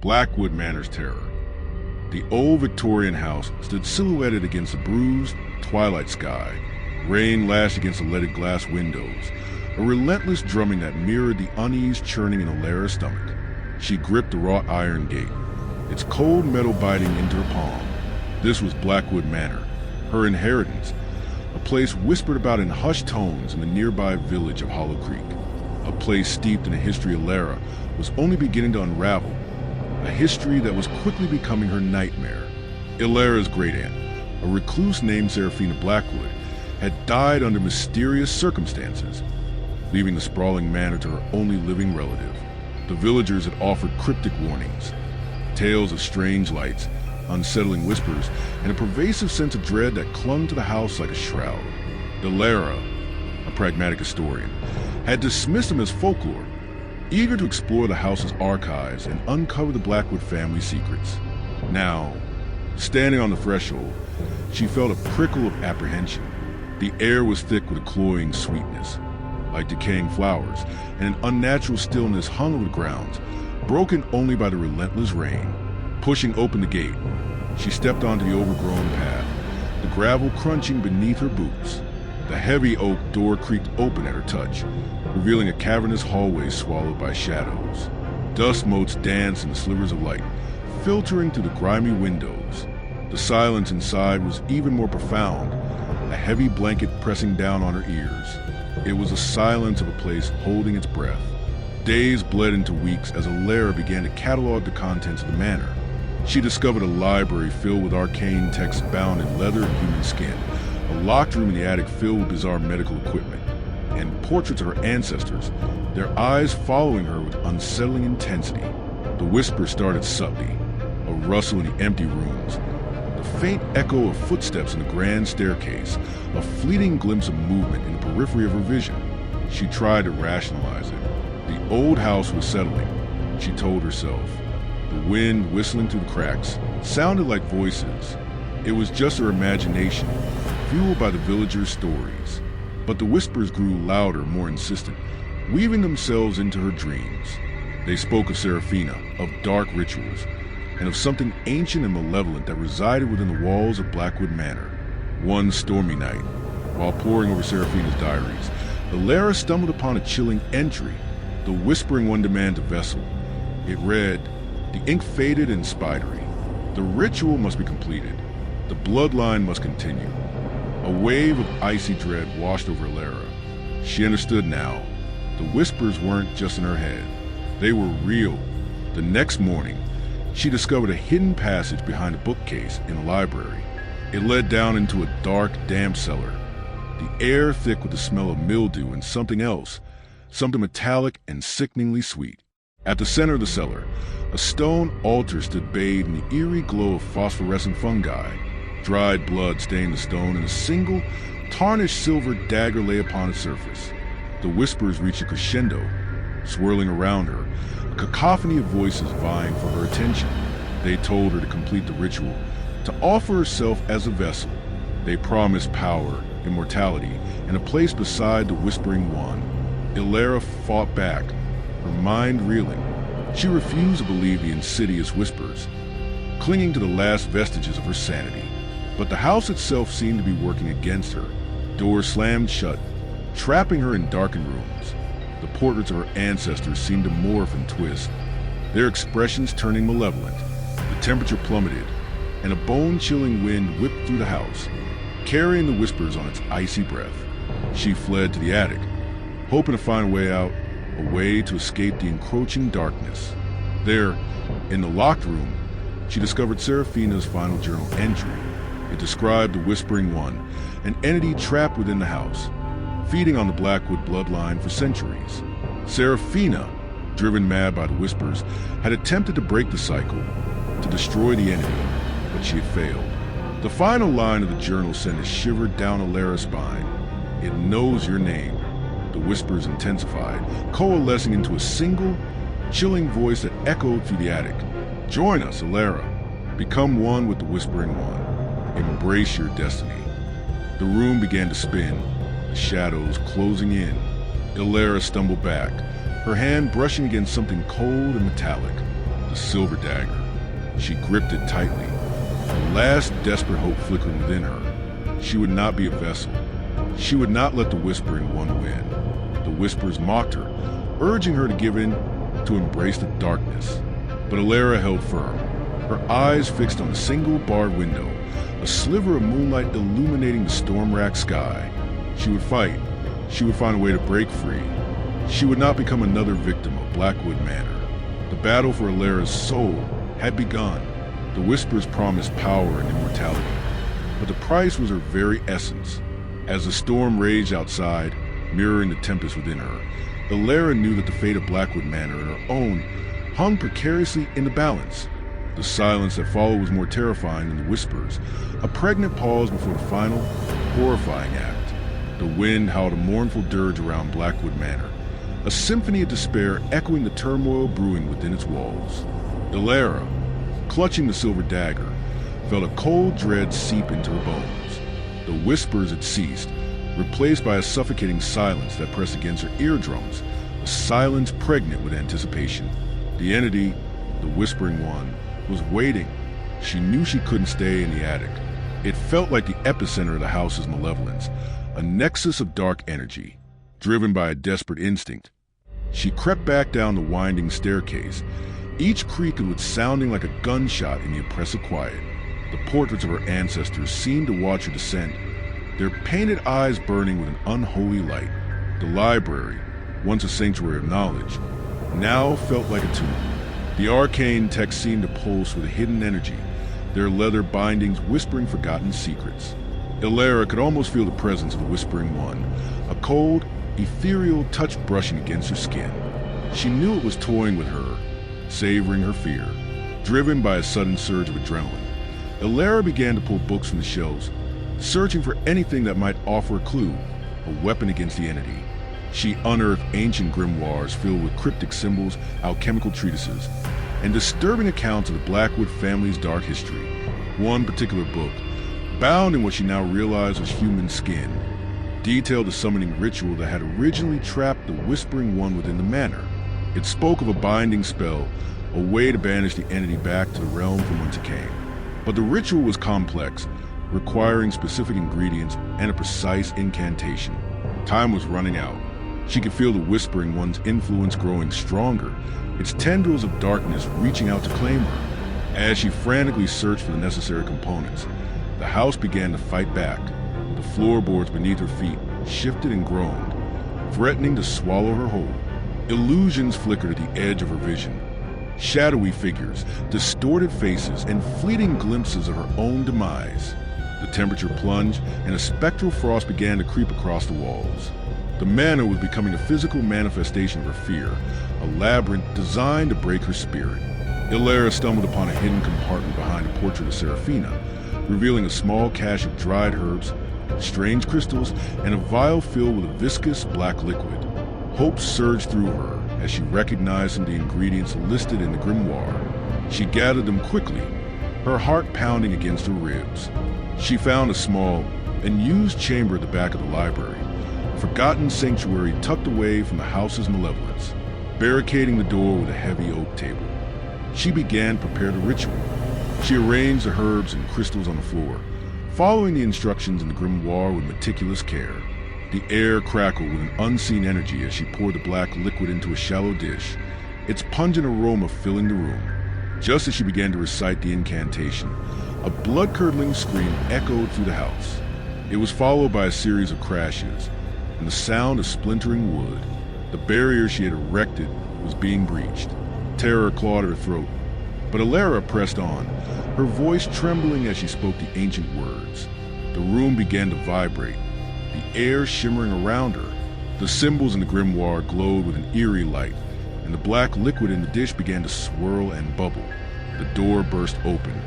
Blackwood Manor's terror. The old Victorian house stood silhouetted against the bruised, twilight sky. Rain lashed against the leaded glass windows, a relentless drumming that mirrored the unease churning in Elara's stomach. She gripped the wrought iron gate, its cold metal biting into her palm. This was Blackwood Manor, her inheritance, a place whispered about in hushed tones in the nearby village of Hollow Creek, a place steeped in a history Elara was only beginning to unravel, a history that was quickly becoming her nightmare. Elara's great-aunt, a recluse named Seraphina Blackwood, had died under mysterious circumstances, leaving the sprawling manor to her only living relative. The villagers had offered cryptic warnings, tales of strange lights, unsettling whispers, and a pervasive sense of dread that clung to the house like a shroud. Elara, a pragmatic historian, had dismissed them as folklore, eager to explore the house's archives and uncover the Blackwood family secrets. Now, standing on the threshold, she felt a prickle of apprehension. The air was thick with a cloying sweetness, like decaying flowers, and an unnatural stillness hung over the grounds, broken only by the relentless rain. Pushing open the gate, she stepped onto the overgrown path, the gravel crunching beneath her boots. The heavy oak door creaked open at her touch, revealing a cavernous hallway swallowed by shadows. Dust motes danced in the slivers of light, filtering through the grimy windows. The silence inside was even more profound, a heavy blanket pressing down on her ears. It was the silence of a place holding its breath. Days bled into weeks as Elara began to catalog the contents of the manor. She discovered a library filled with arcane texts bound in leather and human skin, a locked room in the attic filled with bizarre medical equipment, and portraits of her ancestors, their eyes following her with unsettling intensity. The whisper started subtly, a rustle in the empty rooms, the faint echo of footsteps in the grand staircase, a fleeting glimpse of movement in the periphery of her vision. She tried to rationalize it. The old house was settling, she told herself. The wind whistling through the cracks sounded like voices. It was just her imagination, fueled by the villagers' stories. But the whispers grew louder, more insistent, weaving themselves into her dreams. They spoke of Seraphina, of dark rituals, and of something ancient and malevolent that resided within the walls of Blackwood Manor. One stormy night, while poring over Seraphina's diaries, Elara stumbled upon a chilling entry, the whispering one demands a vessel. It read, "The ink faded and spidery. The ritual must be completed. The bloodline must continue." A wave of icy dread washed over Elara. She understood now. The whispers weren't just in her head. They were real. The next morning, she discovered a hidden passage behind a bookcase in a library. It led down into a dark, damp cellar, the air thick with the smell of mildew and something else, something metallic and sickeningly sweet. At the center of the cellar, a stone altar stood bathed in the eerie glow of phosphorescent fungi. Dried blood stained the stone, and a single, tarnished silver dagger lay upon its surface. The whispers reached a crescendo, swirling around her, a cacophony of voices vying for her attention. They told her to complete the ritual, to offer herself as a vessel. They promised power, immortality, and a place beside the Whispering One. Elara fought back, her mind reeling. She refused to believe the insidious whispers, clinging to the last vestiges of her sanity. But the house itself seemed to be working against her. Doors slammed shut, trapping her in darkened rooms. The portraits of her ancestors seemed to morph and twist, their expressions turning malevolent. The temperature plummeted, and a bone-chilling wind whipped through the house, carrying the whispers on its icy breath. She fled to the attic, hoping to find a way out, a way to escape the encroaching darkness. There, in the locked room, she discovered Seraphina's final journal entry. It described the Whispering One, an entity trapped within the house, feeding on the Blackwood bloodline for centuries. Seraphina, driven mad by the whispers, had attempted to break the cycle, to destroy the entity, but she had failed. The final line of the journal sent a shiver down Elara's spine. "It knows your name." The whispers intensified, coalescing into a single, chilling voice that echoed through the attic. "Join us, Elara. Become one with the Whispering One. Embrace your destiny." The room began to spin, the shadows closing in. Elara stumbled back, her hand brushing against something cold and metallic. the silver dagger. She gripped it tightly, the last desperate hope flickering within her. She would not be a vessel. She would not let the Whispering One win. The Whispers mocked her, urging her to give in, to embrace the darkness. But Elara held firm, her eyes fixed on a single barred window, a sliver of moonlight illuminating the storm-racked sky. She would fight. She would find a way to break free. She would not become another victim of Blackwood Manor. The battle for Elara's soul had begun. The Whispers promised power and immortality, but the price was her very essence. As the storm raged outside, mirroring the tempest within her, Elara knew that the fate of Blackwood Manor and her own hung precariously in the balance. The silence that followed was more terrifying than the whispers, a pregnant pause before the final, horrifying act. The wind howled a mournful dirge around Blackwood Manor, a symphony of despair echoing the turmoil brewing within its walls. Elara, clutching the silver dagger, felt a cold dread seep into her bones. The whispers had ceased, replaced by a suffocating silence that pressed against her eardrums, a silence pregnant with anticipation. The entity, the Whispering One, was waiting. She knew she couldn't stay in the attic. It felt like the epicenter of the house's malevolence, a nexus of dark energy, driven by a desperate instinct. She crept back down the winding staircase, each creak of it sounding like a gunshot in the oppressive quiet. The portraits of her ancestors seemed to watch her descent, their painted eyes burning with an unholy light. The library, once a sanctuary of knowledge, now felt like a tomb. The arcane text seemed to pulse with a hidden energy, their leather bindings whispering forgotten secrets. Elara could almost feel the presence of the Whispering One, a cold, ethereal touch brushing against her skin. She knew it was toying with her, savoring her fear. Driven by a sudden surge of adrenaline, Elara began to pull books from the shelves, searching for anything that might offer a clue, a weapon against the entity. She unearthed ancient grimoires filled with cryptic symbols, alchemical treatises, and disturbing accounts of the Blackwood family's dark history. One particular book, bound in what she now realized was human skin, detailed the summoning ritual that had originally trapped the Whispering One within the manor. It spoke of a binding spell, a way to banish the entity back to the realm from whence it came. But the ritual was complex, requiring specific ingredients and a precise incantation. Time was running out. She could feel the Whispering One's influence growing stronger, its tendrils of darkness reaching out to claim her. As she frantically searched for the necessary components, the house began to fight back. The floorboards beneath her feet shifted and groaned, threatening to swallow her whole. Illusions flickered at the edge of her vision. Shadowy figures, distorted faces, and fleeting glimpses of her own demise. The temperature plunged, and a spectral frost began to creep across the walls. The manor was becoming a physical manifestation of her fear, a labyrinth designed to break her spirit. Elara stumbled upon a hidden compartment behind a portrait of Seraphina, revealing a small cache of dried herbs, strange crystals, and a vial filled with a viscous black liquid. Hope surged through her as she recognized some of the ingredients listed in the grimoire. She gathered them quickly, her heart pounding against her ribs. She found a small and used chamber at the back of the library, a forgotten sanctuary tucked away from the house's malevolence, barricading the door with a heavy oak table. She began to prepare the ritual. She arranged the herbs and crystals on the floor, following the instructions in the grimoire with meticulous care. The air crackled with an unseen energy as she poured the black liquid into a shallow dish, its pungent aroma filling the room. Just as she began to recite the incantation, a blood-curdling scream echoed through the house. It was followed by a series of crashes, and the sound of splintering wood. The barrier she had erected was being breached. Terror clawed her throat, but Elara pressed on, her voice trembling as she spoke the ancient words. The room began to vibrate, the air shimmering around her. The symbols in the grimoire glowed with an eerie light, and the black liquid in the dish began to swirl and bubble. The door burst open,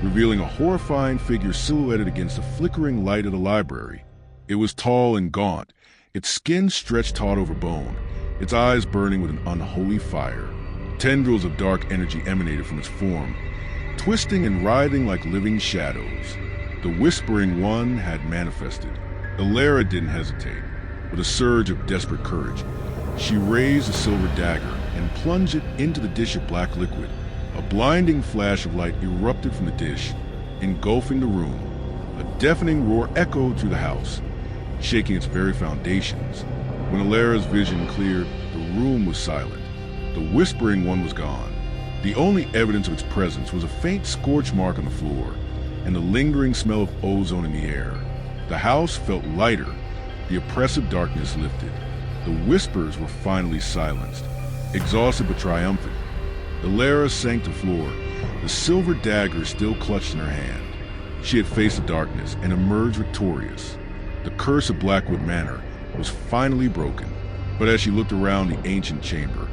revealing a horrifying figure silhouetted against the flickering light of the library. It was tall and gaunt, its skin stretched taut over bone, its eyes burning with an unholy fire. Tendrils of dark energy emanated from its form, twisting and writhing like living shadows. The Whispering One had manifested. Elara didn't hesitate. With a surge of desperate courage, she raised a silver dagger and plunged it into the dish of black liquid. A blinding flash of light erupted from the dish, engulfing the room. A deafening roar echoed through the house, shaking its very foundations. When Elara's vision cleared, the room was silent. The Whispering One was gone. The only evidence of its presence was a faint scorch mark on the floor and the lingering smell of ozone in the air. The house felt lighter. The oppressive darkness lifted. The whispers were finally silenced. Exhausted but triumphant, Elara sank to the floor, the silver dagger still clutched in her hand. She had faced the darkness and emerged victorious. The curse of Blackwood Manor was finally broken. But as she looked around the ancient chamber,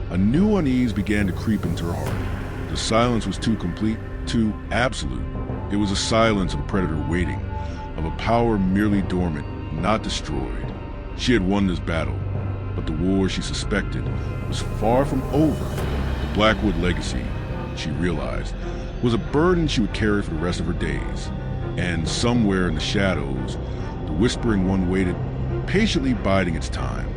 a new unease began to creep into her heart. The silence was too complete, too absolute. It was a silence of a predator waiting, of a power merely dormant, not destroyed. She had won this battle, but the war she suspected was far from over. The Blackwood legacy, she realized, was a burden she would carry for the rest of her days. And somewhere in the shadows, the Whispering One waited, patiently biding its time.